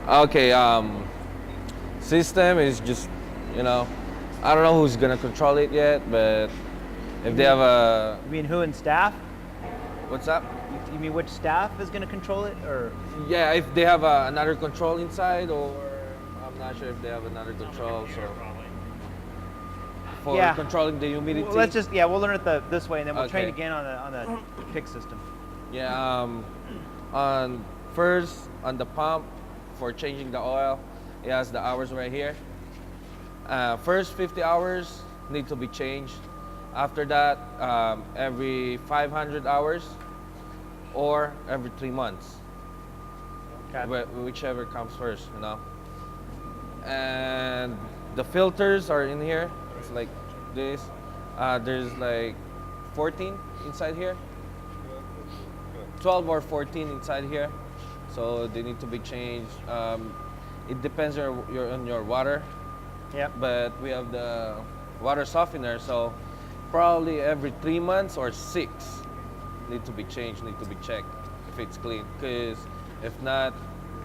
Okay, system is just, I don't know who's gonna control it yet, but if they have a, You mean who in staff? what's up? You mean which staff is going to control it, or? Yeah, if they have another control inside, or I'm not sure if they have another control, so for Yeah. controlling the humidity. Well, we'll learn it this way, and then we'll train Okay. again on the pick system. Yeah, on first on the pump for changing the oil, it has the hours right here. First 50 hours need to be changed. After that, every 500 hours or every 3 months, Okay. whichever comes first, And the filters are in here. It's like this. There's like 14 inside here. 12 or 14 inside here, so they need to be changed. It depends on your water. Yep. But we have the water softener, so probably every 3 months or 6 need to be changed, need to be checked if it's clean. Because if not,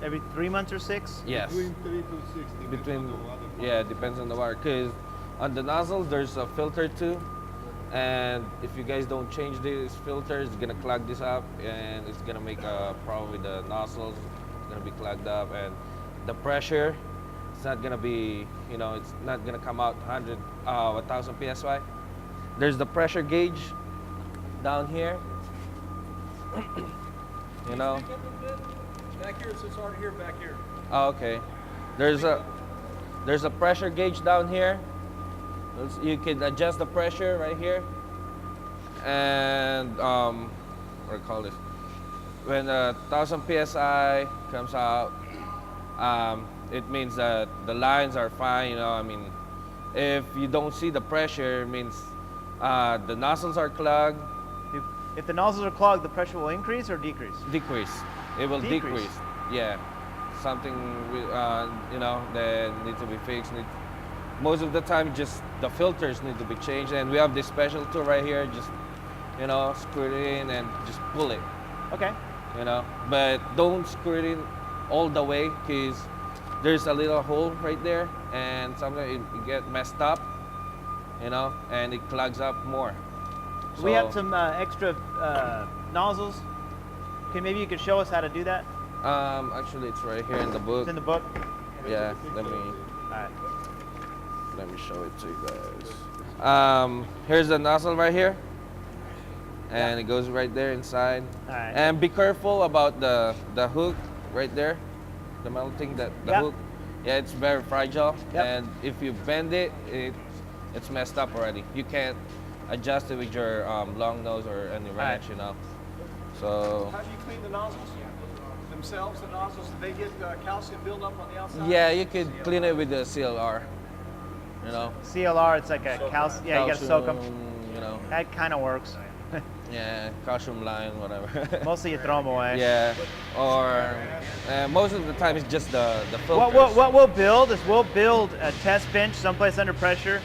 Every 3 months or 6? yes, Between 3 to 6. between depends on the water. yeah, depends on the water. Because on the nozzle there's a filter too, and if you guys don't change this filter, it's gonna clog this up, and it's gonna make a problem with the nozzles. It's gonna be clogged up, and the pressure, it's not gonna be, it's not gonna come out 1,000 psi. There's the pressure gauge down here. Back here, it's hard to hear back here. Oh, okay. There's a pressure gauge down here. You can adjust the pressure right here. And what do you call this? When 1,000 psi comes out, it means that the lines are fine. If you don't see the pressure, it means the nozzles are clogged. If the nozzles are clogged, the pressure will increase or decrease? Decrease. It will Decrease. decrease. Yeah. Something that needs to be fixed. Most of the time, just the filters need to be changed, and we have this special tool right here. Just screw it in and just pull it. Okay. But don't screw it in all the way, because there's a little hole right there, and sometimes it get messed up, and it clogs up more. We have some extra nozzles. Okay, maybe you could show us how to do that. Actually, it's right here in the book. It's in the book. Yeah, All right. let me show it to you guys. Here's the nozzle right here, and it goes right there inside. All right. And be careful about the hook right there, the metal thing, the Yep. hook. Yeah, it's very fragile, Yep. and if you bend it, it's messed up already. You can't adjust it with your long nose or any wrench, So How do you clean the nozzles? Themselves, the nozzles, do they get calcium buildup on the outside? yeah, you could clean it with the CLR. CLR, it's like a calcium. Yeah, you gotta soak them. Calcium, That kind of works. Yeah, calcium line, whatever. Mostly you throw them away. Yeah, or most of the time it's just the filters. What we'll build is we'll build a test bench someplace under pressure,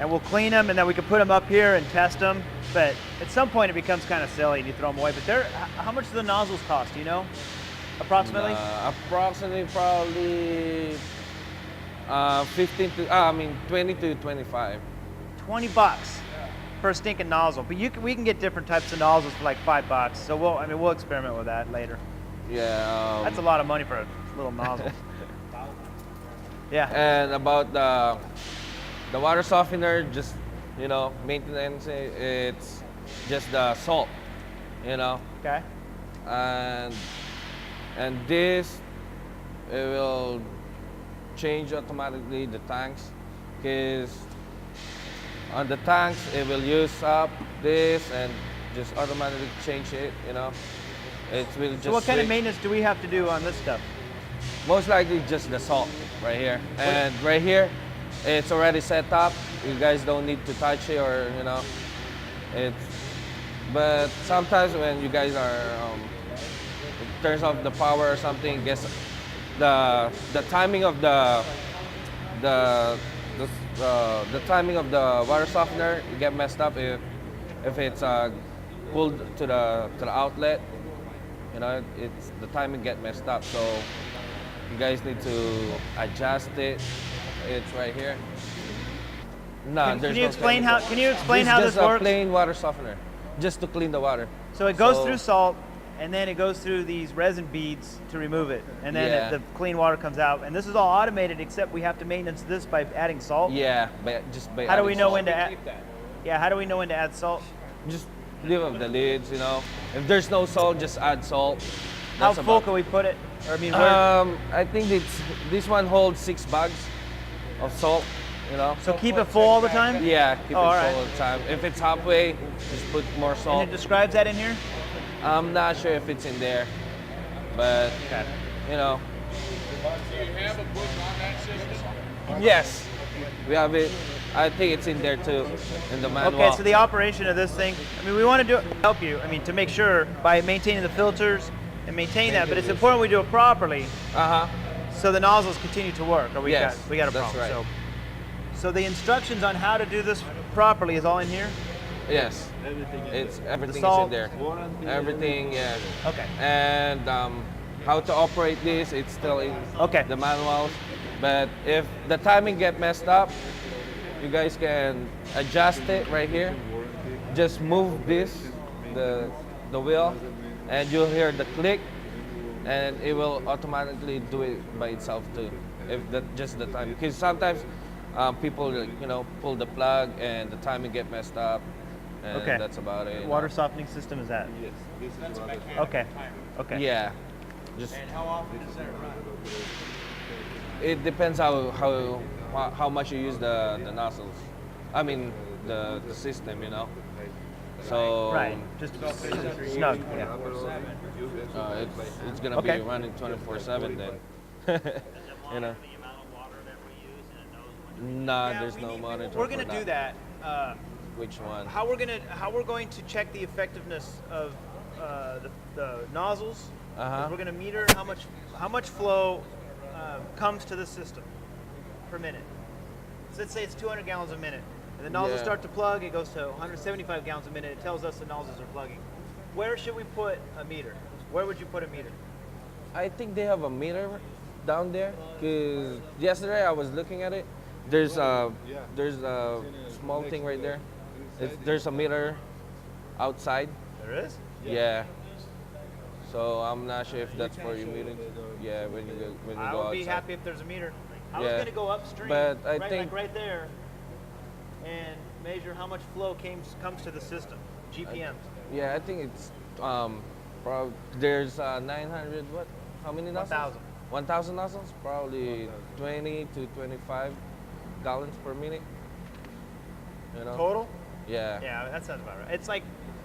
and we'll clean them, and then we can put them up here and test them. But at some point it becomes kind of silly and you throw them away. But how much do the nozzles cost? Do you know, approximately? Approximately, probably 20 to 25. $20 for a stinking nozzle. But we can get different types of nozzles for like $5. So we'll experiment with that later. Yeah. That's a lot of money for a little nozzle. Yeah. And about the water softener, just maintenance. It's just the salt, Okay. and this, it will change automatically the tanks, because on the tanks it will use up this and just automatically change it. It will just So what kind of switch. maintenance do we have to do on this stuff? Most likely just the salt right here, and right here it's already set up. You guys don't need to touch it, or but sometimes when you guys are it turns off the power or something, guess the timing of the timing of the water softener get messed up if it's pulled to the outlet. It's the timing get messed up. So you guys need to adjust it. It's right here. No, Can you explain how? Can you explain This how is this just a works? plain water softener, just to clean the water. So it goes through salt, and then it goes through these resin beads to remove it, and then Yeah. the clean water comes out. And this is all automated, except we have to maintenance this by adding salt. Yeah, just by How do we adding know salt. when to add? Yeah, how do we know when to add salt? Just leave up the lids, you know. If there's no salt, just add salt. How That's full about- can we put it? Or I mean, where, I think this one holds 6 bags of salt, you know. so keep it full all the time. Yeah, keep it Oh, full all right. all the time. If it's halfway, just put more salt. And it describes that in here. I'm not sure if it's in there, but Okay. you know. Do you have a book on that system? Yes, we have it. I think it's in there too, in the manual. Okay, so the operation of this thing, I mean, we want to do it, help you. I mean, to make sure by maintaining the filters and maintain that, but it's important we do it properly Uh-huh. so the nozzles continue to work. Or we Yes, got a that's problem. right. So the instructions on how to do this properly is all in here. Yes. Everything is in salt. there. Everything, yeah. Okay. And how to operate this, it's still in Okay. the manuals. But if the timing get messed up, you guys can adjust it right here. Just move this, the wheel, and you'll hear the click, and it will automatically do it by itself too. If that just the time, because sometimes people pull the plug and the timing get messed up, and Okay. that's about it. Water softening system is that? That's a mechanic. Okay. Okay. Yeah, just And how often does that run? it depends how much you use the nozzles. I mean the system, you know. So Right. Just snug. Yeah. it's gonna Okay. be running 24/7 then. You know. Nah, there's no monitor. We're for gonna do that. Which one? How we're going to check the effectiveness of the nozzles. Uh-huh. We're gonna meter how much flow comes to the system per minute. So let's say it's 200 gallons a minute, and the nozzles Yeah. start to plug. It goes to 175 gallons a minute. It tells us the nozzles are plugging. Where should we put a meter? Where would you put a meter? I think they have a meter down there. Cause yesterday I was looking at it. There's a small thing right there. There's a meter outside. There is. Yeah. So I'm not sure if that's for your meeting. Yeah, when you go I would be outside. happy if there's a meter. I was Yeah. going to go upstream, But I right, think- like right there, and measure how much flow comes to the system, GPMs. Yeah, I think it's there's 900 what? How many nozzles? 1,000. 1,000 nozzles, probably 20 to 25 gallons per minute. You know? Total? Yeah. Yeah, that sounds about right. It's like,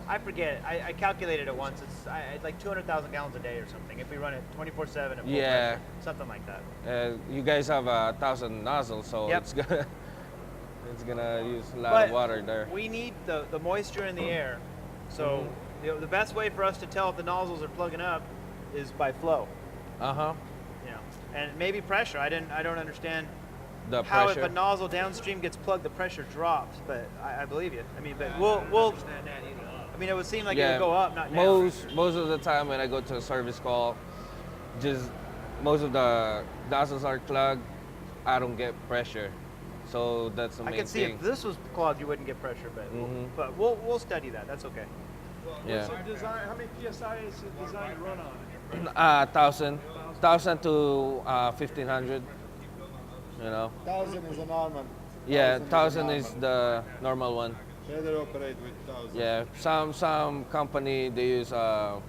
I forget, I calculated it once. It's like 200,000 gallons a day or something if we run it 24/7 at full Yeah. pressure, something like that. You guys have 1,000 nozzles, so Yep. it's gonna use a lot But of water there. we need the moisture in the air. So the best way for us to tell if the nozzles are plugging up is by flow. Uh-huh. You know, and maybe pressure. I don't understand The how pressure. if a nozzle downstream gets plugged, the pressure drops. But I believe you. I mean, but we'll. I mean, it would seem like it would go up, not down. Most of the time when I go to a service call, just most of the nozzles are clogged. I don't get pressure, so that's the I main can see thing. if this was clogged, you wouldn't get pressure, but we'll study that. That's okay. Yeah. So design, how many PSI is it designed to run on? 1,000 to 1,500. You know. 1,000 is a normal. Yeah, 1,000 1,000 is the normal one. Better operate with 1,000. Yeah, some company they use But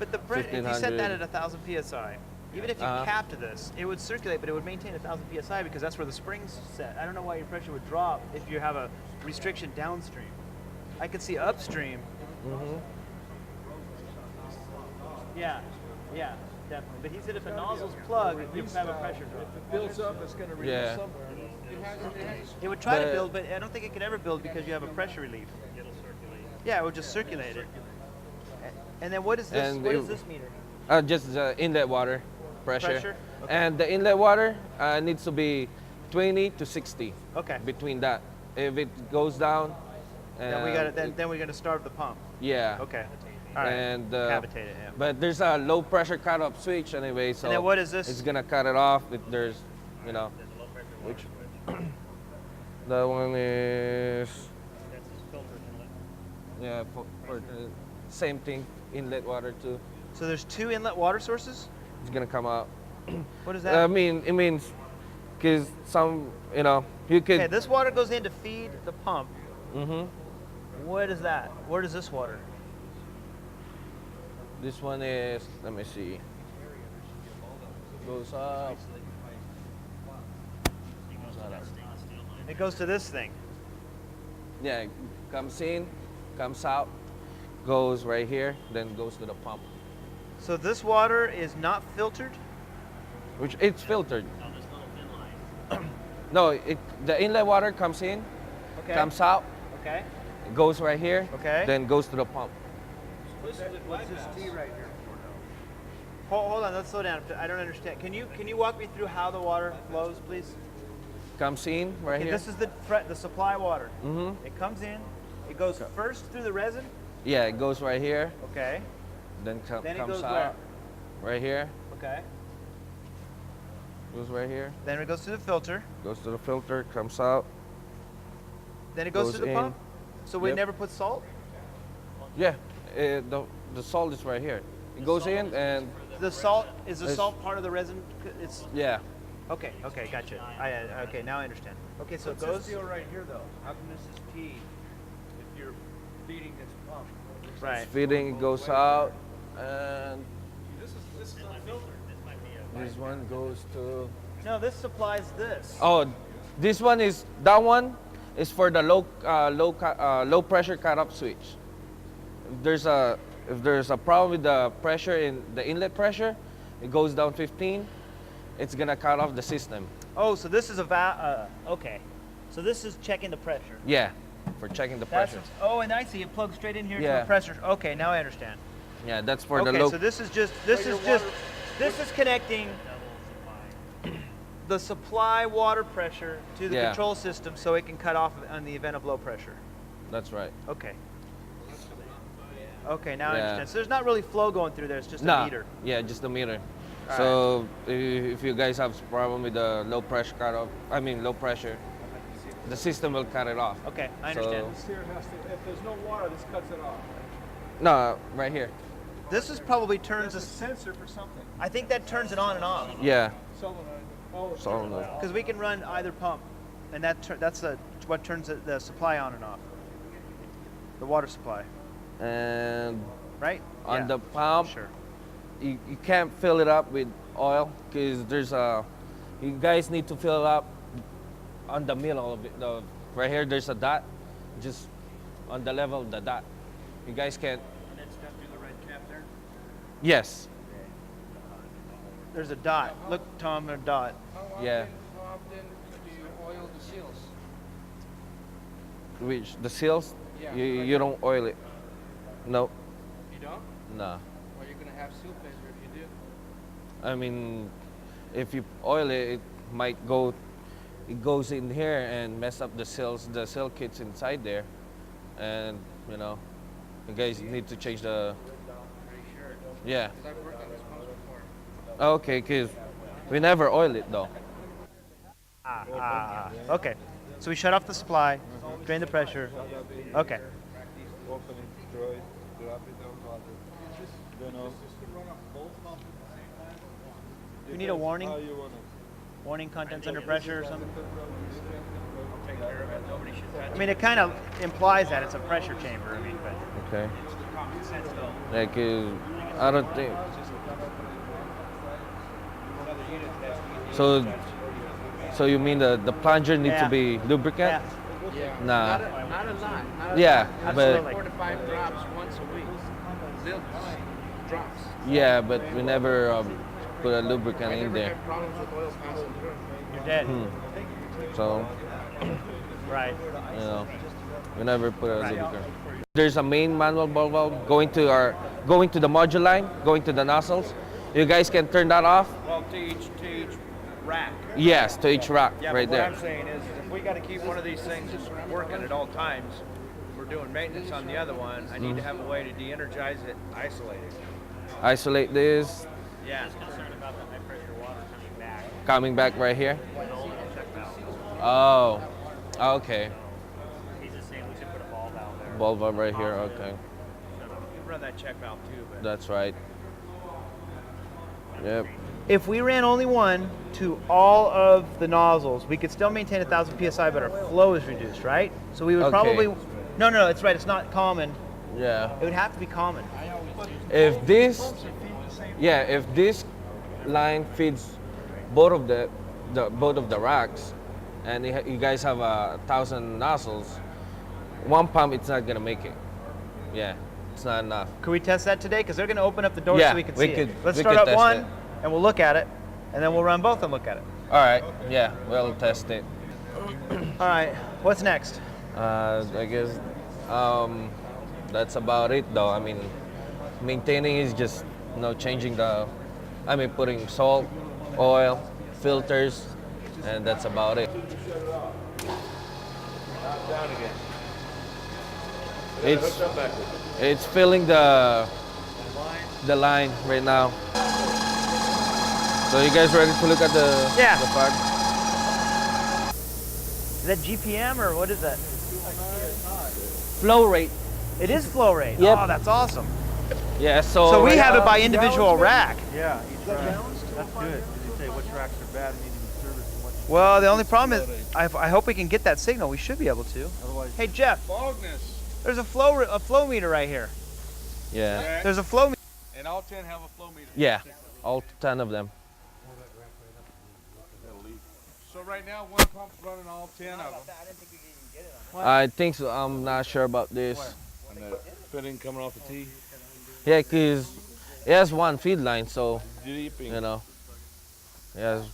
if you set that 1,500. at 1,000 psi, even if you capped this, it would circulate, but it would maintain 1,000 psi because that's where the spring's set. I don't know why your pressure would drop if you have a restriction downstream. I could see upstream. Yeah, yeah, definitely. But he said if the nozzle's plugged, you have a pressure drop. If it builds up, it's gonna release Yeah. somewhere. It would try to But- build, but I don't think it could ever build because you have a pressure relief. Yeah, it would just circulate it. And then what is this? And What it- is this meter? just the inlet water pressure. Pressure? Okay. And the inlet water needs to be 20 to 60 Okay. between that. If it goes down, Then we got to then we're gonna starve the pump. yeah. Okay. All right. and Cavitate it, yeah. but there's a low pressure cutoff switch anyway, so And then what is this? It's gonna cut it off if there's, you know, which that one is yeah for the same thing, inlet water too. So there's 2 inlet water sources? It's gonna come out. What is that? I mean, it means because some, you know, you could. Okay, this water goes in to feed the pump. Mhm. What is that? Where does this water? This one is, let me see. Goes up. It goes to this thing. Yeah, it comes in, comes out, goes right here, then goes to the pump. So this water is not filtered? Which it's filtered. No, the inlet water comes in, Okay. comes out, Okay. it goes right here, Okay. then goes to the pump. What's this T right here for Hold on, let's slow down. I don't understand. Can you walk me through how the water flows, please? Comes in right Okay, here. this is the supply water. Mhm. It comes in. It goes first through the resin. Yeah, it goes right here, Okay. then Then it comes goes out. Right here, Okay. goes right here, Then it goes to the filter. goes to the filter, comes out. Then it goes Goes to the in. pump. So we Yep. never put salt. Yeah, the salt is right here. It goes in and The salt is the It's- salt part of the resin. It's yeah. okay. Okay, gotcha. Okay, now I understand. Okay, so What's it this goes deal right here though? How come this is T if you're feeding this pump? right. Feeding, it goes out, and This is unfiltered. this one goes to. No, this supplies this. Oh, this one is that one is for the low pressure cutoff switch. If there's a problem with the pressure in the inlet pressure, it goes down 15. It's gonna cut off the system. Oh, so this is a okay. So this is checking the pressure. Yeah, for checking the That's pressure. oh, and I see it plugs straight in here to Yeah. the pressure. Okay, now I understand. Yeah, that's for Okay, the low. so this is connecting the supply water pressure to the Yeah. control system so it can cut off on the event of low pressure. That's right. Okay. Okay, now I Yeah. understand. So there's not really flow going through there, it's just a Nah, meter. yeah, just the meter. All So if you guys have problem with the low pressure cutoff, low pressure, the system will cut it off. Okay, I understand. This here has to, if there's no water, this cuts it off. No, right here. This is probably turns There's a us. sensor for something. I think that turns it on and off Yeah. Solenoid. Oh, Solenoid. because we can run either pump, and that's what turns the supply on and off. The water supply, And right? on Yeah, the pump, sure. you can't fill it up with oil because you guys need to fill it up on the middle of it. Right here, there's a dot, just on the level of the dot. You guys can't. And it's done through the red cap there? Yes. There's a dot. Look, Tom, a dot. Yeah. How often do you oil the seals? Which the seals, Yeah, you don't oil it. No. You don't? Nah. Well, you're gonna have seal failure if you do. I mean, if you oil it, it goes in here and mess up the cell kits inside there, and you guys need to change the. Pretty sure. Yeah. Because I've worked on this pumps before. Okay, cause we never oil it though. Okay. So we shut off the supply, drain the pressure. Okay. Open it, throw it, drop it on water. Then on. We need a warning. How you want it. Warning contents under pressure or something. Take care of it. Nobody should touch I mean, it kind of implies that it's a pressure chamber. I mean, but Okay. it. Common sense though. Like, I don't think. Another unit test. So you mean the plunger needs Yeah. to be lubricant? yeah. Yeah. Nah. Not a lot. Not a Yeah, lot. but 4 to 5 drops once a week. Little drops. yeah, but we never put a lubricant I in never there. had problems with oil passing through. You're dead. So Right. we never put a Right. lubricant. There's a main manual ball valve going to the module line, going to the nozzles. You guys can turn that off. Well, to each rack. Yes, to each rack Yeah, right but what there. I'm saying is if we got to keep one of these things working at all times, we're doing maintenance on the other one, I need to have a way to de-energize it, isolate it. Isolate this, Yeah. Concerned about the high pressure water coming back. coming back right here. Check valve. Oh, okay. He's just saying we should put a ball valve there. Bulb up right here, okay. You run that check valve too, but That's right. Yep. If we ran only one to all of the nozzles, we could still maintain 1,000 psi, but our flow is reduced, right? So we would Okay. probably. No, it's right. It's not common. Yeah. It would have to be common. If this, yeah, if this line feeds both of the racks, and you guys have 1,000 nozzles, one pump it's not gonna make it. Yeah, it's not enough. Could we test that today? Because they're going to open up the door Yeah, so we can we see could- it. Let's we start could up test one, it. and we'll look at it, and then we'll run both and look at it. All right. Yeah, we'll test it. All right. What's next? I guess that's about it, though. I mean, maintaining is just changing putting salt, oil, filters, and that's about it. Down again. It's filling the line right now. So you guys ready to look at the Yeah. the part? Is that GPM or what is that? Flow rate. It is flow rate. Yep. Oh, that's awesome. Yeah. So we right have it now- by individual rack. Yeah, each rack. That's good. Because you say which racks are bad and need to be serviced and which. Well, the only problem is I hope we can get that signal. We should be able to. Otherwise, Hey Jeff, Fogness. there's a flow meter right here. Yeah. There's a flow meter. And all 10 have a flow meter. Yeah. All 10 of them. So right now, one pump's running all 10 of them. I think so. I'm not sure about this. and the fitting coming off the T. Yeah, cause it has one feed line, so Deeping. yes,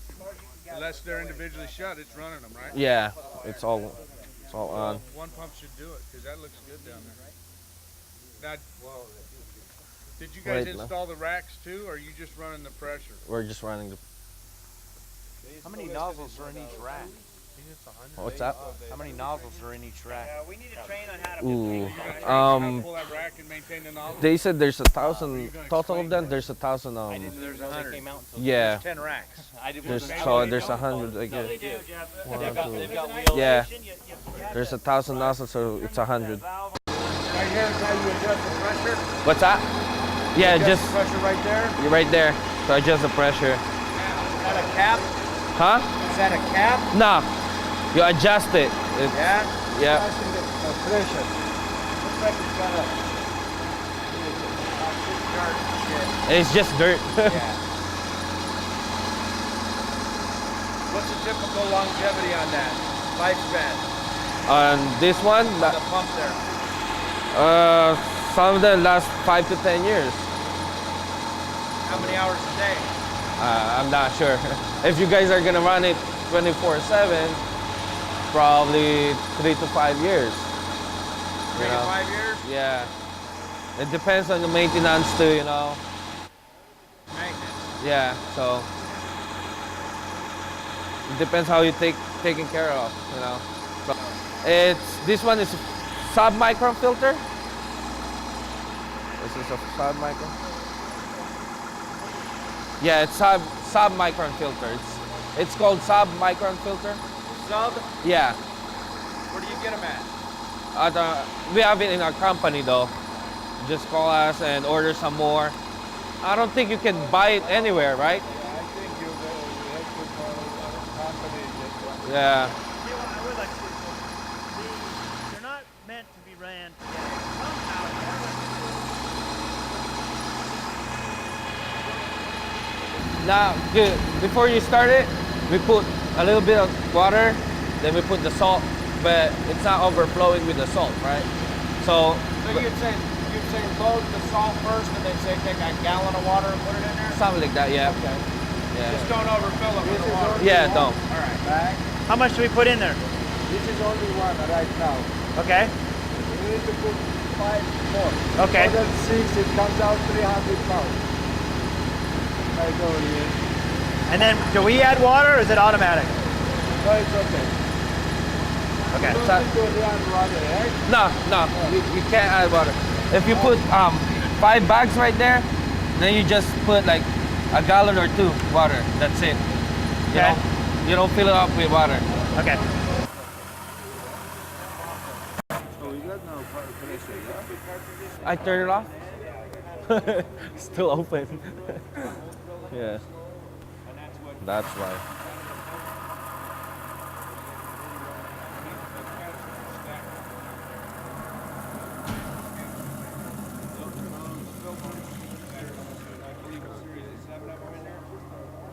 Unless they're individually shut, it's running them, right? yeah, it's all on. One pump should do it, because that looks good down there. Now, did you guys Right, no. install the racks too, or are you just running the pressure? We're just running the. how many nozzles are in each rack? What's that? How many nozzles are in each rack? we need to train on how to. Ooh, How to pull that rack and maintain the nozzle? they said there's 1,000 total of them. There's 1,000. There's 100. Yeah, 10 racks. there's 100 I guess. One, two. Yeah, there's 1,000 nozzles, so it's 100. Right here is how you adjust the pressure. What's that? Yeah, Adjust just the pressure right there. you're right there. So adjust the pressure. Is that a cap? Huh? Is that a cap? No, you adjust it. Yeah. Yeah. Pressure. Looks like it's got a dirt shit. It's just dirt. Yeah. What's the typical longevity on that? Lifespan? On this one, The pump there. some of them last 5 to 10 years. How many hours a day? I'm not sure. If you guys are gonna run it 24/7, probably 3 to 5 years. 3 to 5 years? Yeah. It depends on the maintenance too, Maintenance. Yeah. So it depends how you taken care of, So this one is a sub-micron filter. This is a sub-micron. Yeah, it's sub-micron filter. It's called sub-micron filter. Sub? Yeah. Where do you get them at? We have it in our company though. Just call us and order some more. I don't think you can buy it anywhere, right? I think you have to call a company. Yeah. I would like to. They're not meant to be ran together. Now, before you start it, we put a little bit of water, then we put the salt, but it's not overflowing with the salt, right? So you'd say load the salt first, and then say take a gallon of water and put it in there? something like that, yeah. Okay. Yeah. Just don't overfill it with the water. Yeah, don't. All right. Bag. How much do we put in there? This is only one right now. Okay. We need to put 5 more. Okay. More than 6, it comes out 300 pounds. I go here. And then do we add water or is it automatic? No, it's okay. Okay. So- No, you can't add water. If you put 5 bags right there, then you just put like a gallon or 2 water. That's it. Okay. You don't fill it up with water. Okay. So we got no pressure, yeah? I turn it off. Still open. Yeah. That's why.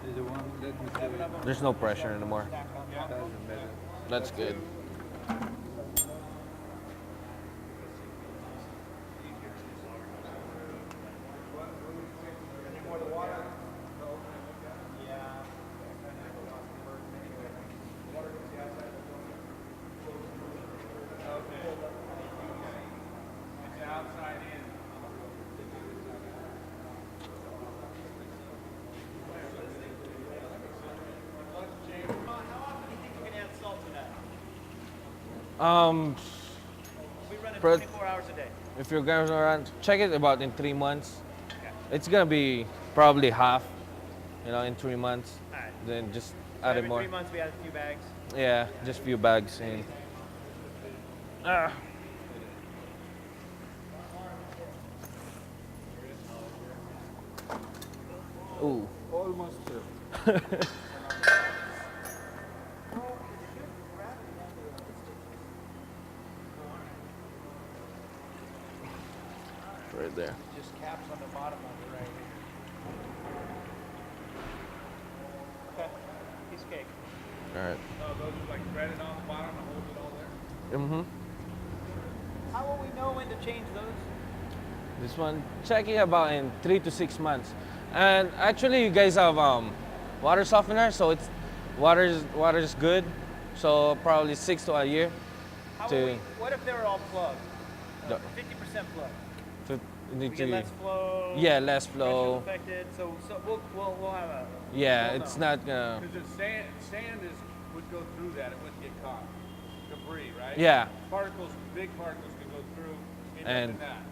Is the one, let me tell you, There's no pressure anymore. doesn't matter. That's good. Um, We run it Pro- 24 hours a day. if you're going around, check it about in 3 months. It's gonna be probably half, in 3 months. All right. Then just So add it every more. 3 months we add a few bags. Yeah, just few bags in. Ooh. Almost. Right there. Just caps on the bottom of it right here. Okay. Piece of cake. All right. Oh, those are like threaded on the bottom and hold it all there? Mm-hmm. How will we know when to change those? This one, check it about in 3 to 6 months. And actually, you guys have water softener, so it's water is good. So probably 6 to a year. How To- will we, what if they were all plugged? The- 50% plugged. You We need get to, less flow. yeah, less Pressure flow. affected. So we'll have a. Yeah, we'll it's know. not gonna. Because the sand would go through that, it wouldn't get caught. Debris, right? Yeah, Big particles could go through, end And up in that.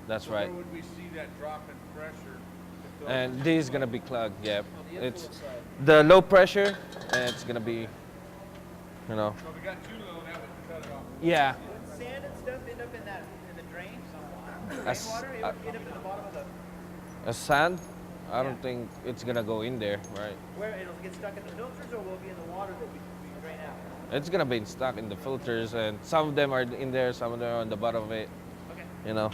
that's So right. where would we see that drop in pressure? if those- And this is gonna be clogged. Yeah, The it's influence side. the low pressure, and it's gonna be, So if we got too low, that would cut it off. yeah. Would sand and stuff end up in the drain? As- Rainwater? It would end up in the bottom of the. A sand, I don't think it's gonna go in there, right? Where it'll get stuck in the filters, or will it be in the water that we drain out? It's gonna be stuck in the filters, and some of them are in there, some of them are on the bottom of it. Okay. You know.